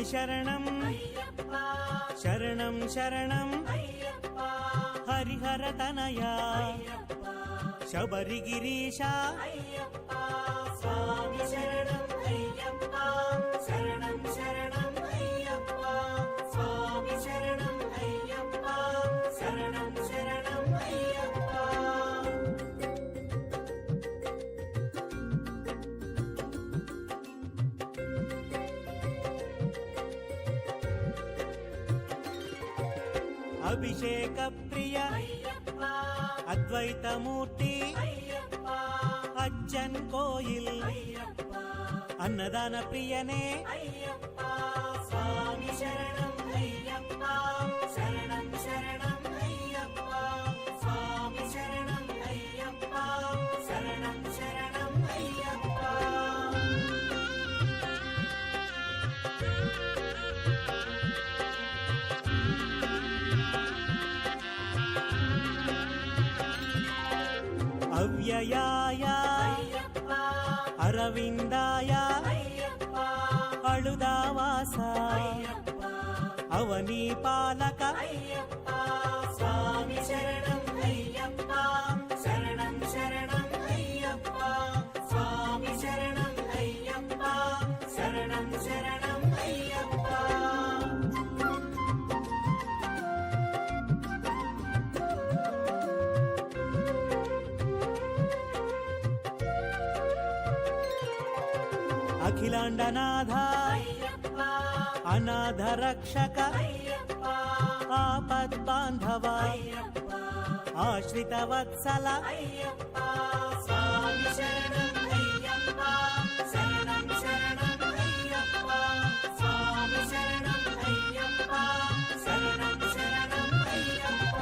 స్వామి శరణం శరణం శరణం హరిహర తనయ శబరిగిరీశ స్వామి శరణం అయ్యప్ప శరణం శరణం అయ్యప్ప స్వామి శరణం అయ్యప్ప శరణం శరణం అయ్యప్ప. అభిషేక ప్రియ అద్వైతమూర్తి అచ్చన్ కోయిల్ అన్నదాన ప్రియనే స్వామి శరణం అయ్యప్ప శరణం శరణం అయ్యప్ప స్వామి శరణం అయ్యప్ప శరణం శరణం అయ్యప్ప. అవ్యయాయ అరవిందాయ అళుదావాస అవనీ పాలక స్వామి శరణం అయ్యప్ప శరణం శరణం అయ్యప్ప స్వామి శరణం అయ్యప్ప శరణం శరణం అయ్యప్ప. అఖిలాండనాథ అనాథ రక్షక ఆపద్బాంధవ ఆశ్రిత వత్సల స్వామి శరణం అయ్యప్ప శరణం శరణం అయ్యప్ప స్వామి శరణం అయ్యప్ప శరణం శరణం అయ్యప్ప.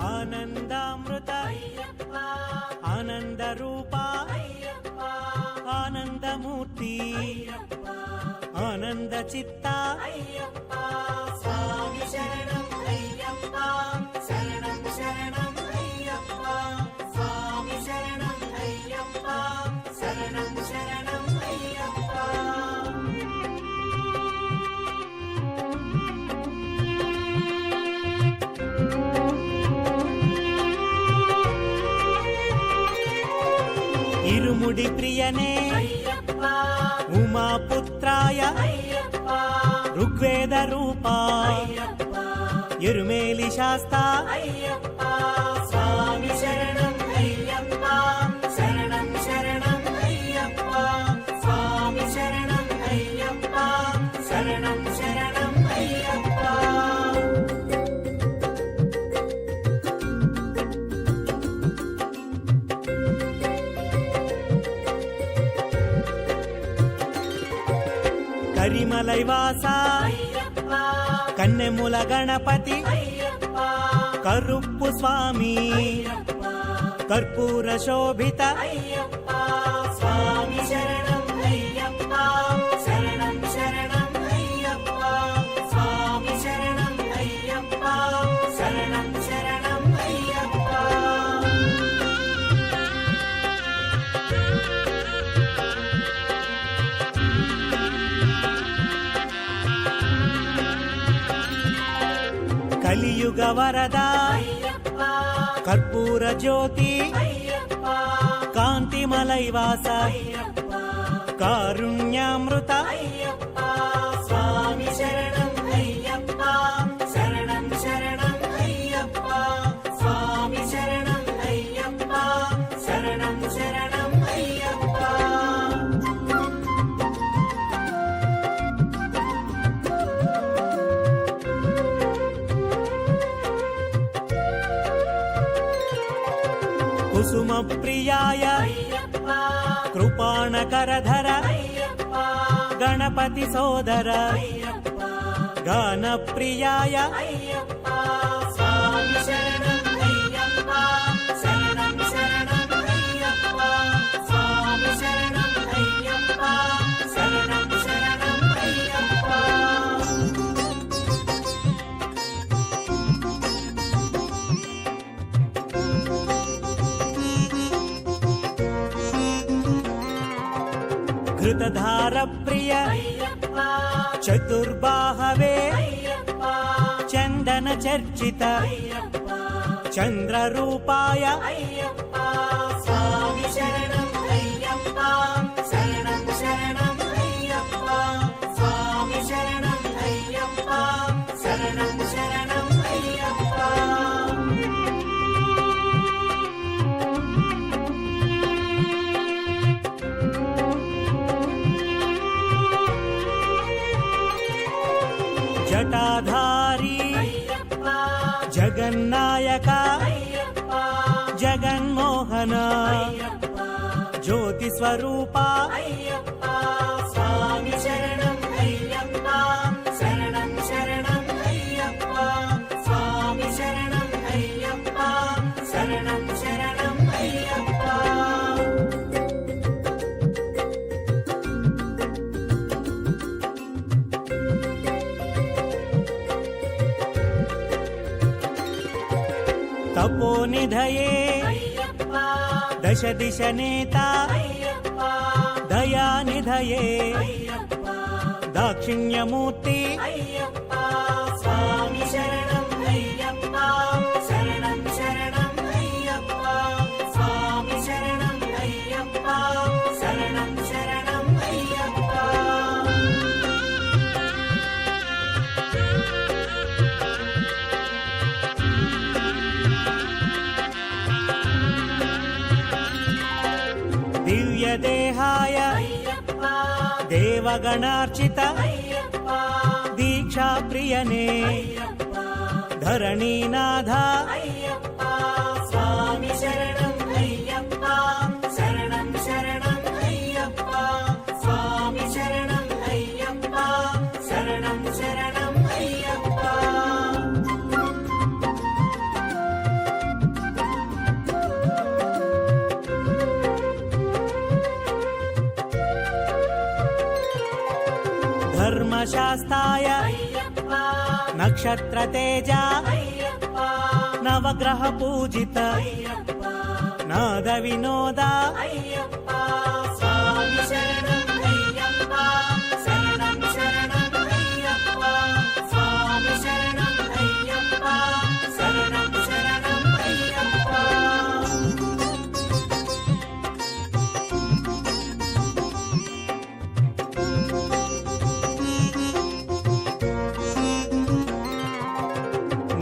ఆనందామృత ఆనంద రూప ఆనందమూర్తి ఆనంద చిత్త స్వామి శరణం అయ్యప్ప శరణం శరణం అయ్యప్ప స్వామి శరణం అయ్యప్ప శరణం శరణం అయ్యప్ప. ఇరుముడి ప్రియనే ఉమాపుత్రాయ ఋగ్వేద రూపా ఎరుమేలి శాస్త స్వామి శరణం అయ్యప్ప శరణం శరణం అయ్యప్ప స్వామి శరణం అయ్యప్ప శరణం శరణం అయ్యప్ప. కరిమలైవాస కన్నెముల గణపతి కరుప్పు స్వామి కర్పూర శోభిత స్వామి శరణం అయ్యప్ప శరణం శరణం అయ్యప్ప స్వామి శరణం అయ్యప్ప శరణం శరణం అయ్యప్ప. కలియుగ వరద కర్పూర జ్యోతి కాంతిమలైవాస కారుణ్యామృత స్వామి శరణం అయ్యప్ప శరణం శరణం అయ్యప్ప స్వామి శరణం అయ్యప్ప శరణం శరణం అయ్యప్ప. కుసుమ ప్రియాయ కృపాణకరధర గణపతి సోదర గాన ప్రియాయ స్వామి శరణం అయ్యప్ప శరణం శరణం అయ్యప్ప స్వామి శరణం అయ్యప్ప శరణం శరణం అయ్యప్ప. ధృతధార ప్రియ అయ్యప్ప చతుర్బాహవే అయ్యప్ప చందన చర్చిత అయ్యప్ప చంద్ర రూపాయ అయ్యప్ప స్వామి శరణం అయ్యప్ప శరణం శరణం అయ్యప్ప స్వామి శరణం అయ్యప్ప శరణం శరణం అయ్యప్ప జటాధారి అయ్యప్ప జగన్నాయక అయ్యప్ప జగన్మోహన అయ్యప్ప జ్యోతి స్వరూప అయ్యప్ప స్వామి శరణం అయ్యప్ప శరణం శరణం అయ్యప్ప స్వామి శరణం అయ్యప్ప శరణం శరణం అయ్యప్ప తపోనిధయే అయ్యప్ప దశ దిశ నేత అయ్యప్ప దయానిధయే అయ్యప్ప దాక్షిణ్యమూర్తి అయ్యప్ప స్వామి శరణం అయ్యప్ప శరణం శరణం అయ్యప్ప స్వామి శరణం అయ్యప్ప శరణం శరణం అయ్యప్ప దివ్యదేహాయ అయ్యప్ప దేవగణార్చిత అయ్యప్ప దీక్షా ప్రియనే అయ్యప్ప ధరణీనాథ అయ్యప్ప స్వామి శరణం అయ్యప్ప శరణం శరణం అయ్యప్ప స్వామి శరణం అయ్యప్ప శరణం శరణం అయ్యప్ప ధర్మశాస్త్రాయ అయ్యప్ప నక్షత్ర తేజ అయ్యప్ప నవగ్రహ పూజిత అయ్యప్ప నాద వినోద అయ్యప్ప స్వామి శరణం అయ్యప్ప శరణం శరణం అయ్యప్ప స్వామి శరణం అయ్యప్ప శరణం శరణం అయ్యప్ప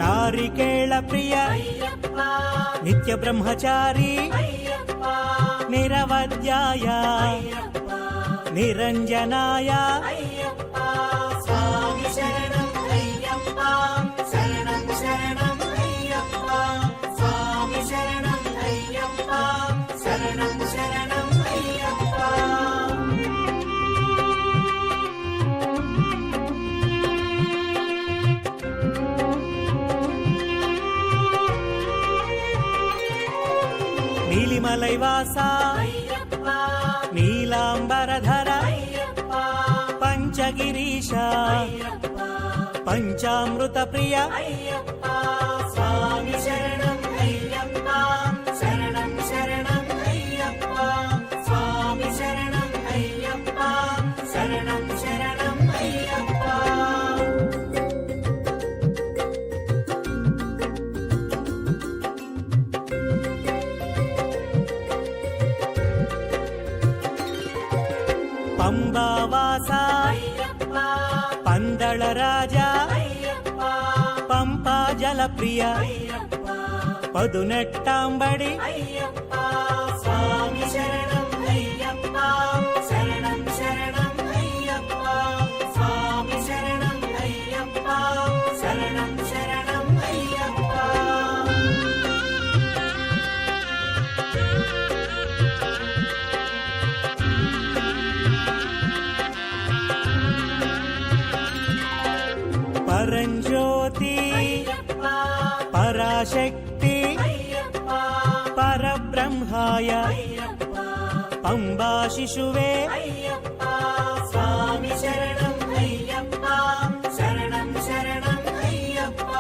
నారికేళ ప్రియ అయ్యప్ప నిత్య బ్రహ్మచారి అయ్యప్ప నిరవధ్యాయ అయ్యప్ప నిరంజనాయ అయ్యప్ప స్వామి శరణం అయ్యప్ప శరణం శరణం అయ్యప్ప స్వామి శరణం అయ్యప్ప శరణం శరణం అయ్యప్ప నీలిమలైవాస అయ్యప్ప నీలాంబరధర అయ్యప్ప పంచగిరీశ అయ్యప్ప పంచామృత ప్రియ అయ్యప్ప స్వామి శరణం అయ్యప్ప శరణం శరణం అయ్యప్ప స్వామి శరణం అయ్యప్ప శరణం శరణం అయ్యప్ప పంబావాస అయ్యప్ప పందళ రాజ అయ్యప్ప పంపా జల ప్రియ అయ్యప్ప పదునెట్టాంబడి అయ్యప్ప స్వామి శరణం అయ్యప్ప శరణం శరణం అయ్యప్ప స్వామి శరణం అయ్యప్ప శరణం శరణం అయ్యప్ప పరంజ్యోతి అయ్యప్ప పరాశక్తి అయ్యప్ప పరబ్రహ్మాయ అయ్యప్ప పంబా శిశువే అయ్యప్ప స్వామి శరణం అయ్యప్ప శరణం శరణం అయ్యప్ప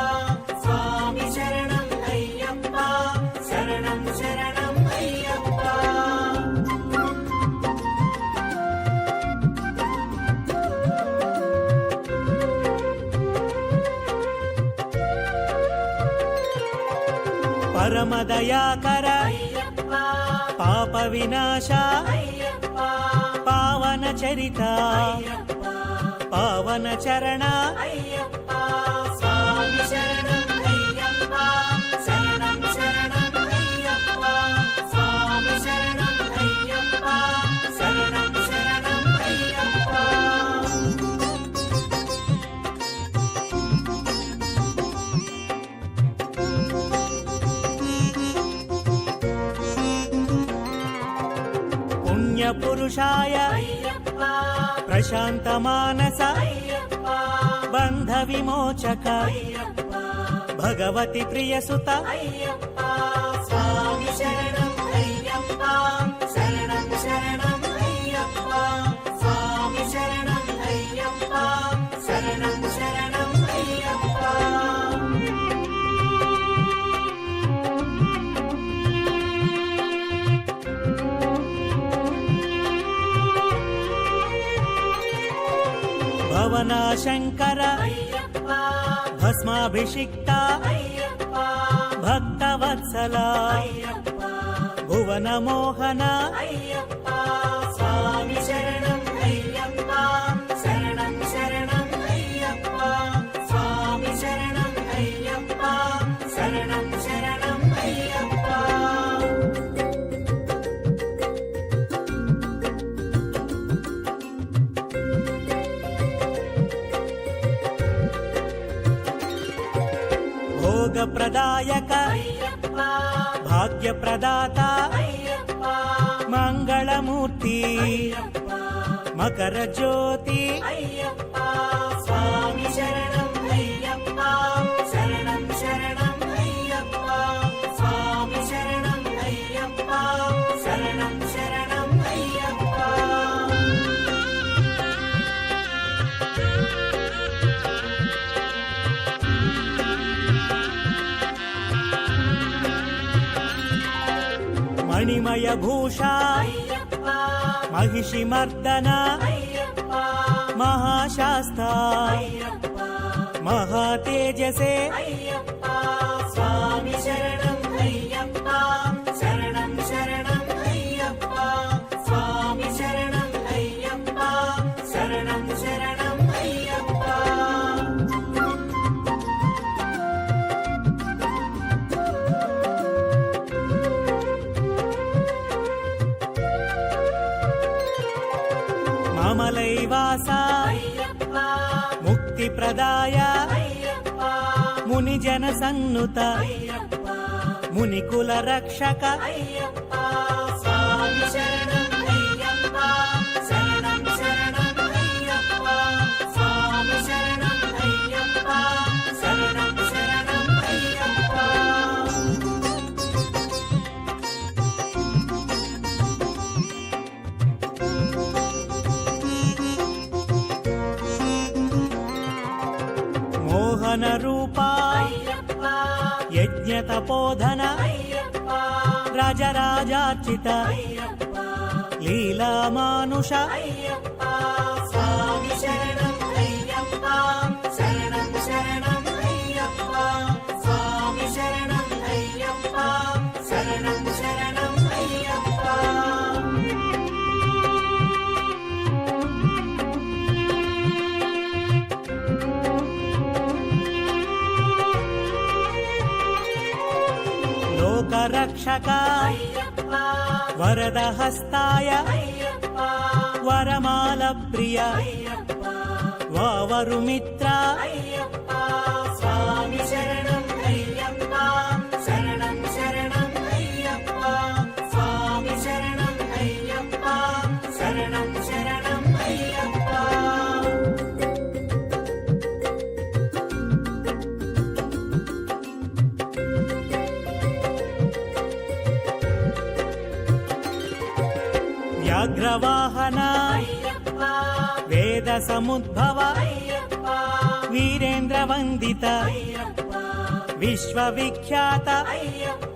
స్వామి శరణం అయ్యప్ప శరణం శరణం అయ్యప్ప పరమదయాకర అయ్యప్ప పాప వినాశ అయ్యప్ప పావన చరిత అయ్యప్ప పావన చరణ అయ్యప్ప స్వామి శరణం అయ్యప్ప శరణం శరణం అయ్యప్ప స్వామి శరణం అయ్యప్ప శరణం శరణం అయ్యప్ప పుణ్యపురుషాయ అయ్యప్ప ప్రశాంత మానస అయ్యప్ప బంధ విమోచక అయ్యప్ప భగవతి ప్రియసుత అయ్యప్ప స్వామి శరణం అయ్యప్ప శరణం శరణం అయ్యప్ప స్వామి శరణం అయ్యప్ప శరణం శరణం అయ్యప్ప భవనాశంకర అయ్యప్ప భస్మాభిషిక్త అయ్యప్ప భక్తవత్సల అయ్యప్ప భువన మోహన అయ్యప్ప స్వామి శరణం అయ్యప్ప శరణం శరణం అయ్యప్ప స్వామి శరణం అయ్యప్ప శరణం శరణం అయ్యప్ప భోగ ప్రదాయక అయ్యప్ప భాగ్య ప్రదాత అయ్యప్ప మంగళమూర్తి అయ్యప్ప మకర జ్యోతి అయ్యప్ప స్వామి శరణం అయ్యప్ప శరణం శరణం అయ్యప్ప స్వామి శరణం అయ్యప్ప శరణం శరణం అయ్యప్ప మణిమయ భూష అయ్యప్ప మహిషి మర్దన అయ్యప్ప మహాశాస్త అయ్యప్ప మహాతేజసే అయ్యప్ప స్వామి శరణం అయ్యప్ప శరణం శరణం అయ్యప్ప స్వామి శరణం అయ్యప్ప శరణం శరణం అయ్యప్ప మమలైవాస అయ్యప్ప ముక్తి ప్రదాయ అయ్యప్ప ముని జన సన్నుత అయ్యప్ప మునికుల రక్షక అయ్యప్ప స్వామి శరణం అయ్యప్ప శరణం శరణం అయ్యప్ప స్వామి శరణం అయ్యప్ప శరణం శరణం అయ్యప్ప మోహన రూప అయ్యప్ప యజ్ఞ తపోధన అయ్యప్ప రాజరాజార్చిత అయ్యప్ప లీలా మానుష అయ్యప్ప స్వామి శరణం అయ్యప్ప శరణం శరణం అయ్యప్ప స్వామి శరణం అయ్యప్ప శరణం శరణం అయ్యప్ప లోకరక్షక అయ్యప్ప వరద హస్తాయ అయ్యప్ప వరమాల ప్రియ అయ్యప్ప వావరు మిత్ర అయ్యప్ప స్వామి శరణం అయ్యప్ప శరణం శరణం అయ్యప్ప స్వామి శరణం అయ్యప్ప శరణం శరణం అయ్యప్ప వ్యాఘ్రవాహన అయ్యప్ప వేద సముద్భవ అయ్యప్ప వీరేంద్ర వందిత అయ్యప్ప విశ్వవిఖ్యాత అయ్యప్ప